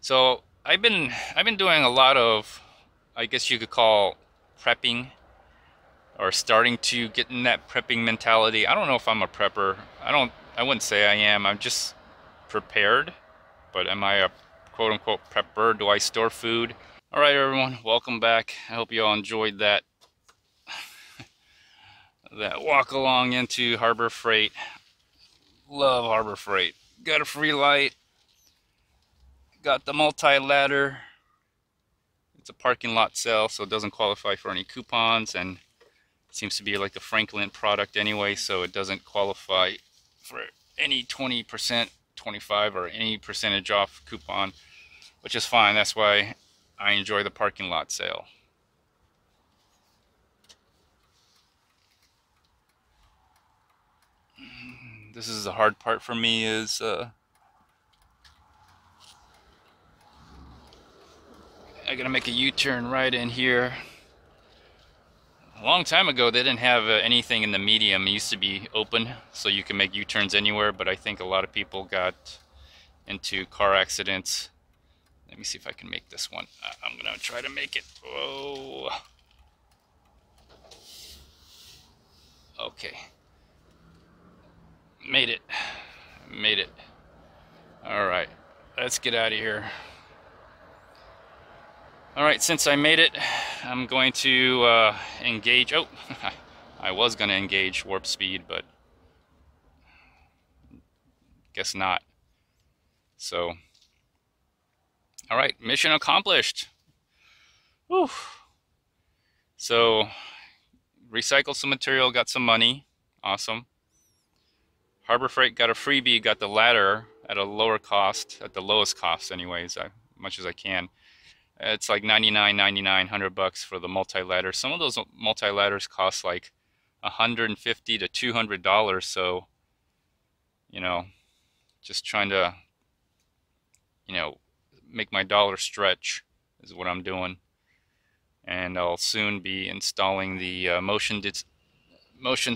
So I've been doing a lot of, I guess you could call, prepping, or starting to get in that prepping mentality. I don't know if I'm a prepper. I wouldn't say I am. I'm just prepared. But am I a quote unquote prepper? Do I store food? All right, everyone, welcome back. I hope you all enjoyed that walk along into Harbor Freight. Love Harbor Freight. Got a free light. Got the multi-ladder. It's a parking lot sale, so it doesn't qualify for any coupons, and it seems to be like the Franklin product anyway, so it doesn't qualify for any 20%, 25, or any percentage off coupon, which is fine. That's why I enjoy the parking lot sale. This is the hard part for me is I gotta make a U-turn right in here. A long time ago, they didn't have anything in the medium. It used to be open, so you can make U-turns anywhere, but I think a lot of people got into car accidents. Let me see if I can make this one. I'm gonna try to make it. Oh, okay. Made it. Made it. All right, let's get out of here. All right, since I made it, I'm going to engage. Oh, I was gonna engage warp speed, but guess not. So, all right, mission accomplished. Whew. So, recycled some material, got some money. Awesome. Harbor Freight got a freebie, got the ladder at a lower cost, at the lowest cost anyways, as much as I can. It's like $99.99, $100 for the multi-ladder. Some of those multi-ladders cost like $150 to $200, so, you know, just trying to, make my dollar stretch is what I'm doing. And I'll soon be installing the motion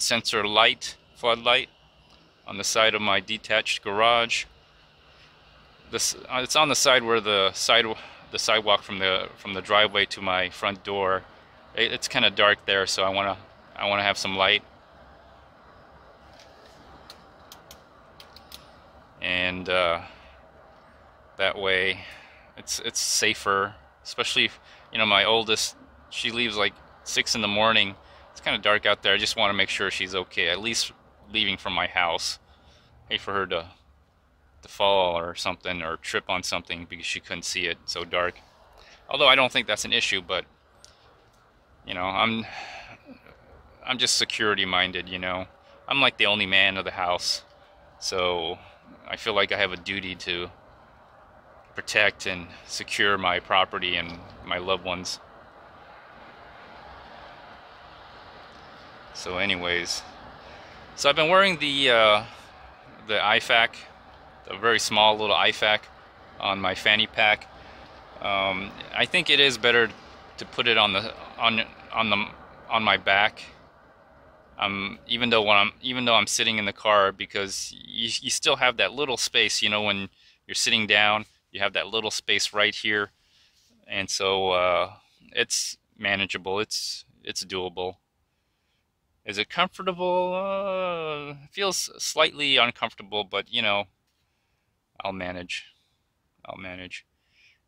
sensor light, floodlight, on the side of my detached garage. It's on the side where the sidewalk from the driveway to my front door. It's kind of dark there, so I wanna have some light, and that way it's safer. Especially if, my oldest, she leaves like 6 in the morning. It's kind of dark out there. I just want to make sure she's okay. At least leaving from my house. I hate for her to fall or something, or trip on something because she couldn't see it, so dark. Although I don't think that's an issue, but I'm just security minded. I'm like the only man of the house, so I feel like I have a duty to protect and secure my property and my loved ones. So anyways, so I've been wearing the IFAK, a very small little IFAK, on my fanny pack. I think it is better to put it on my back. Even though I'm sitting in the car, because you still have that little space. When you're sitting down, you have that little space right here, and so it's manageable. It's doable. Is it comfortable? It feels slightly uncomfortable, but I'll manage. I'll manage.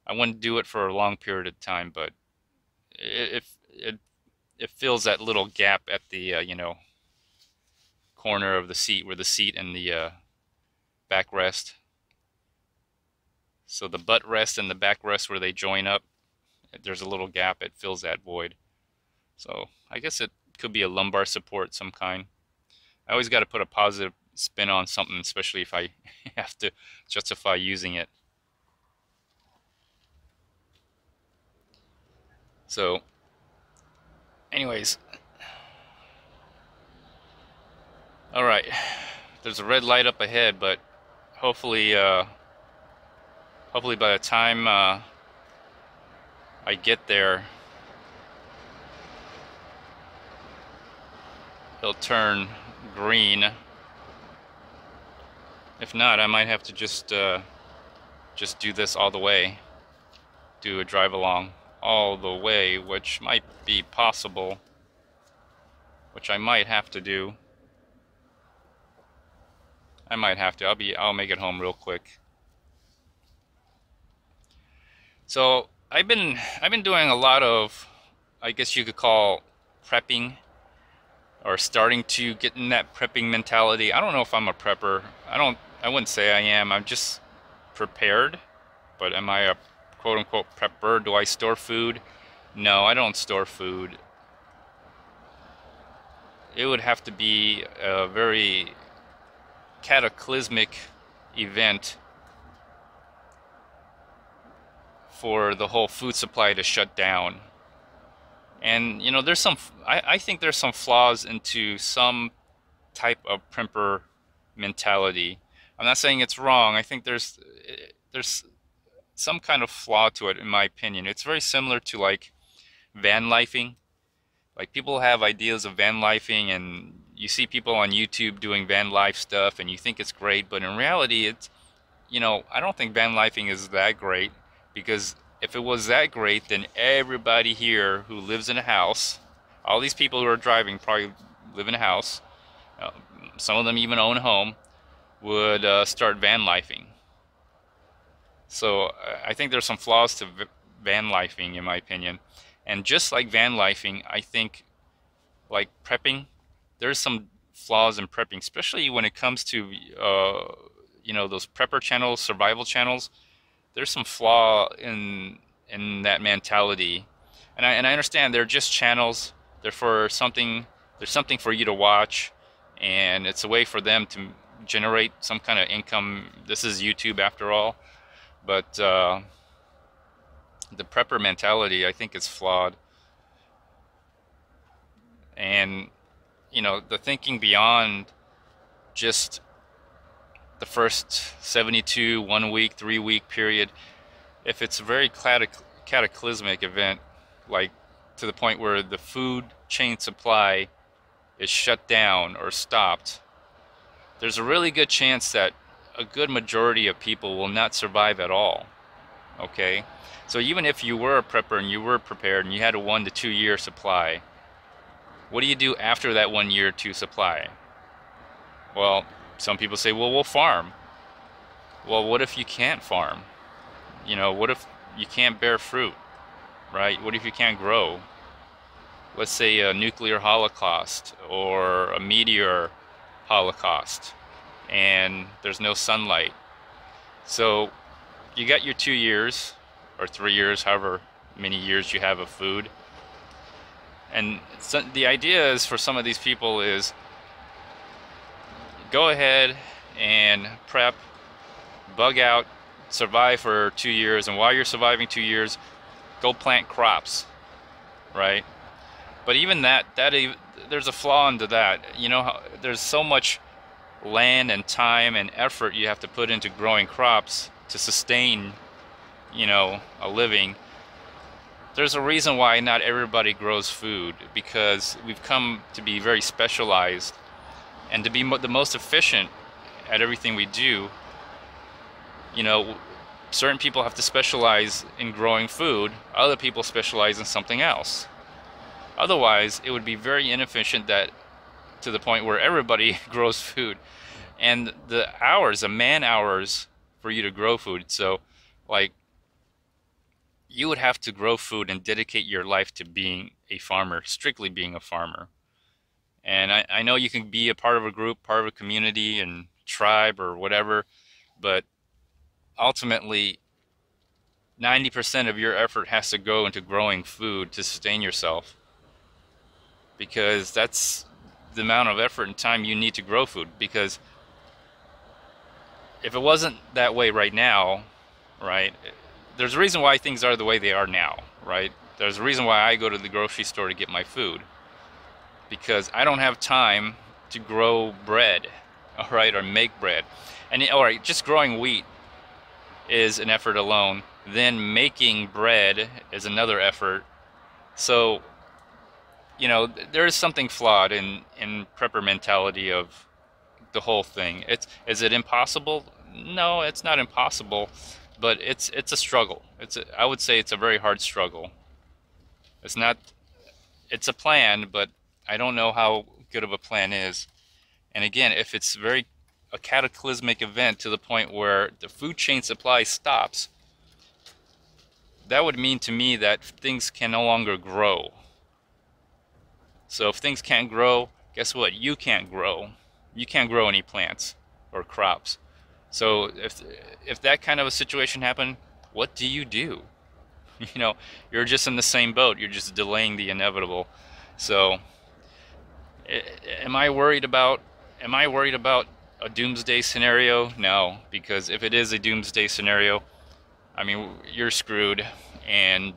I wouldn't do it for a long period of time, but it fills that little gap at the corner of the seat, where the seat and the backrest. So the butt rest and the backrest, where they join up, there's a little gap. It fills that void. So I guess it could be a lumbar support some kind. I always got to put a positive spin on something, especially if I have to justify using it. So anyways, all right, there's a red light up ahead, but hopefully by the time I get there, it'll turn green. If not, I might have to just do this all the way. do a drive along all the way, which might be possible, which I might have to do. I might have to. I'll make it home real quick. So I've been doing a lot of, I guess you could call, prepping, or starting to get in that prepping mentality. I don't know if I'm a prepper. I wouldn't say I am. I'm just prepared. But am I a quote unquote prepper? Do I store food? No, I don't store food. It would have to be a very cataclysmic event for the whole food supply to shut down. And you know, I think there's some flaws into some type of prepper mentality. I'm not saying it's wrong. I think there's some kind of flaw to it, in my opinion. It's very similar to like van lifing. Like, people have ideas of van lifing, and you see people on YouTube doing van life stuff, and you think it's great, but in reality, it's, you know, I don't think van lifing is that great, because if it was that great, then everybody here who lives in a house, all these people who are driving probably live in a house, some of them even own a home, would start van lifing. So I think there's some flaws to van lifing, in my opinion. And just like van lifing, I think, like prepping, there's some flaws in prepping, especially when it comes to you know, those prepper channels, survival channels. There's some flaw in that mentality, and I understand they're just channels. They're for something. There's something for you to watch, and it's a way for them to generate some kind of income. This is YouTube after all, but the prepper mentality, I think, is flawed. And you know, the thinking beyond just the first 72, 1 week, 3 week period, if it's a very cataclysmic event, like to the point where the food chain supply is shut down or stopped, there's a really good chance that a good majority of people will not survive at all. Okay? So even if you were a prepper and you were prepared and you had a 1 to 2 year supply, what do you do after that 1 year or 2 supply? Well, some people say, well, we'll farm. Well, what if you can't farm? You know, what if you can't bear fruit, right? What if you can't grow? Let's say a nuclear holocaust or a meteor holocaust, and there's no sunlight. So you got your 2 years or 3 years, however many years you have of food. And so the idea is, for some of these people, is go ahead and prep, bug out, survive for 2 years, and while you're surviving 2 years, go plant crops, right? But even there's a flaw into that. You know, there's so much land and time and effort you have to put into growing crops to sustain, you know, a living. There's a reason why not everybody grows food, because we've come to be very specialized, and to be the most efficient at everything we do, you know, certain people have to specialize in growing food, other people specialize in something else. Otherwise, it would be very inefficient, that to the point where everybody grows food. And the hours, the man hours for you to grow food, so like, you would have to grow food and dedicate your life to being a farmer, strictly being a farmer. And I know you can be a part of a group, part of a community and tribe or whatever, but ultimately 90% of your effort has to go into growing food to sustain yourself, because that's the amount of effort and time you need to grow food. Because if it wasn't that way right now, right, there's a reason why things are the way they are now, right? There's a reason why I go to the grocery store to get my food, because I don't have time to grow bread, all right, or make bread. And all right, just growing wheat is an effort alone. Then making bread is another effort. So, you know, there is something flawed in prepper mentality of the whole thing. Is it impossible? No, it's not impossible, but it's a struggle. I would say it's a very hard struggle. It's not, it's a plan, but I don't know how good of a plan is. And again, if it's very a cataclysmic event to the point where the food chain supply stops, that would mean to me that things can no longer grow. So if things can't grow, guess what? You can't grow. You can't grow any plants or crops. So if that kind of a situation happened, what do you do? You know, you're just in the same boat. You're just delaying the inevitable. So am I worried about a doomsday scenario? No, because if it is a doomsday scenario, I mean, you're screwed, and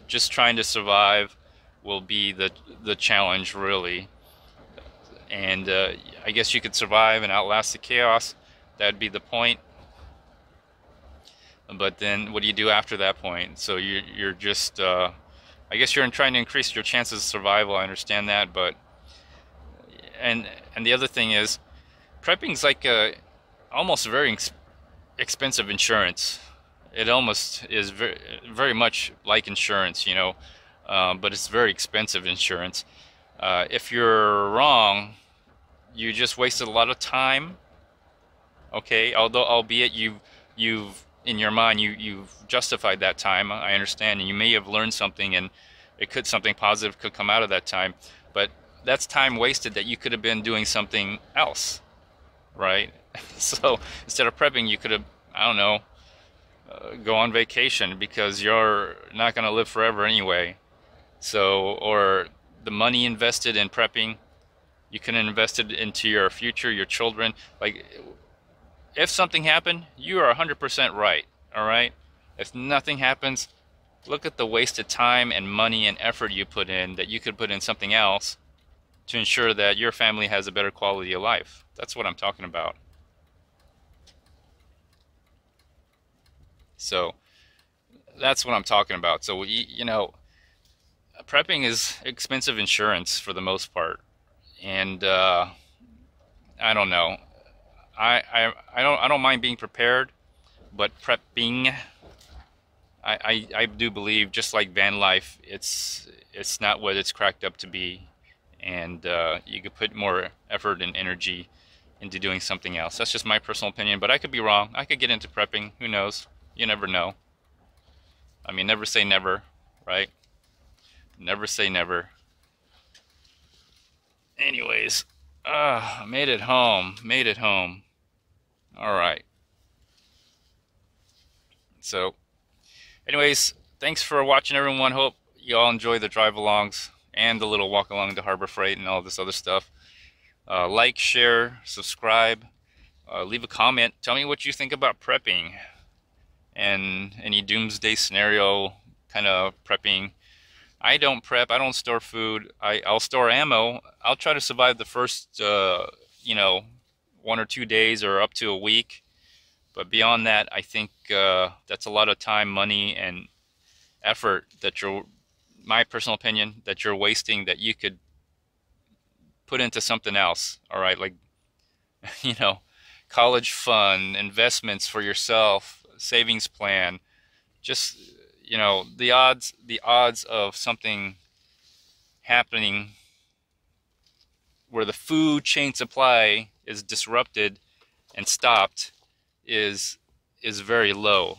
just trying to survive will be the challenge, really. And I guess you could survive and outlast the chaos. That'd be the point. But then, what do you do after that point? So you're just, I guess you're trying to increase your chances of survival. I understand that, but and the other thing is, prepping's like almost very expensive insurance. It almost is very much like insurance, you know, but it's very expensive insurance. If you're wrong, you just wasted a lot of time. Okay, although albeit you've in your mind you've justified that time. I understand, and you may have learned something, and something positive could come out of that time. But that's time wasted that you could have been doing something else, right? So instead of prepping, you could have, I don't know, go on vacation, because you're not going to live forever anyway. So, or the money invested in prepping, you can invest it into your future, your children. Like, if something happened, you are 100% right, all right? If nothing happens, look at the wasted time and money and effort you put in that you could put in something else to ensure that your family has a better quality of life. That's what I'm talking about. So that's what I'm talking about. So, you know, prepping is expensive insurance for the most part. And I don't know. I don't mind being prepared, but prepping, I do believe, just like van life, it's not what it's cracked up to be, and you could put more effort and energy into doing something else. That's just my personal opinion, but I could be wrong. I could get into prepping. Who knows? You never know. I mean, never say never, right? Never say never. Anyways, made it home. Made it home. All right. So, anyways, thanks for watching, everyone. Hope you all enjoy the drive-alongs and the little walk along to Harbor Freight and all this other stuff. Like, share, subscribe, leave a comment. Tell me what you think about prepping and any doomsday scenario kind of prepping. I don't prep. I don't store food. I'll store ammo. I'll try to survive the first, you know, 1 or 2 days or up to a week. But beyond that, I think that's a lot of time, money, and effort that my personal opinion, that you're wasting, that you could put into something else. All right, like, you know, college fund, investments for yourself, savings plan. Just, you know, the odds of something happening where the food chain supply is disrupted and stopped is very low.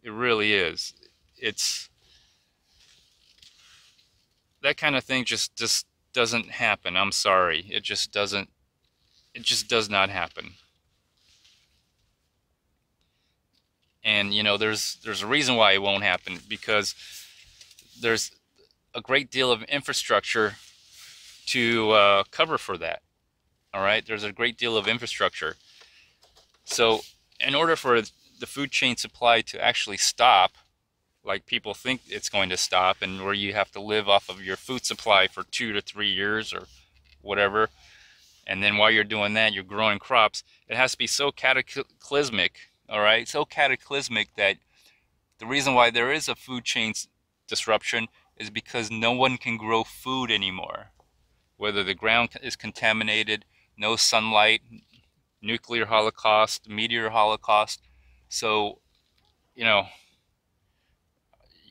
It really is. It's that kind of thing just doesn't happen. I'm sorry. It just doesn't. It just does not happen. And you know, there's a reason why it won't happen, because there's a great deal of infrastructure to cover for that. All right, there's a great deal of infrastructure. So in order for the food chain supply to actually stop, like people think it's going to stop, and where you have to live off of your food supply for 2 to 3 years or whatever, and then while you're doing that, you're growing crops, it has to be so cataclysmic, all right, so cataclysmic that the reason why there is a food chain disruption is because no one can grow food anymore. Whether the ground is contaminated, no sunlight, nuclear holocaust, meteor holocaust. So you know,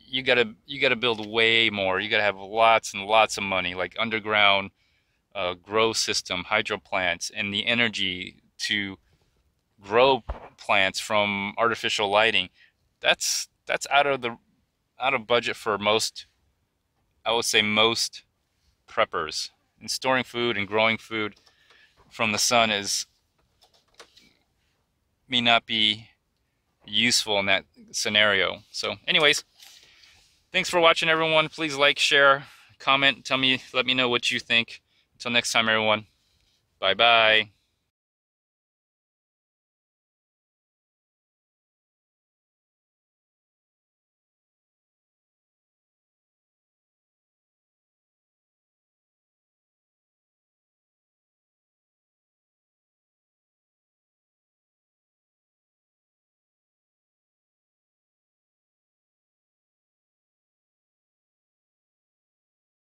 you gotta build way more. You gotta have lots and lots of money, like underground grow system, hydro plants, and the energy to grow plants from artificial lighting. That's out of budget for most, I would say most preppers. And storing food and growing food from the sun is may not be useful in that scenario. So anyways, thanks for watching, everyone. Please like, share, comment, let me know what you think. Until next time, everyone. Bye bye.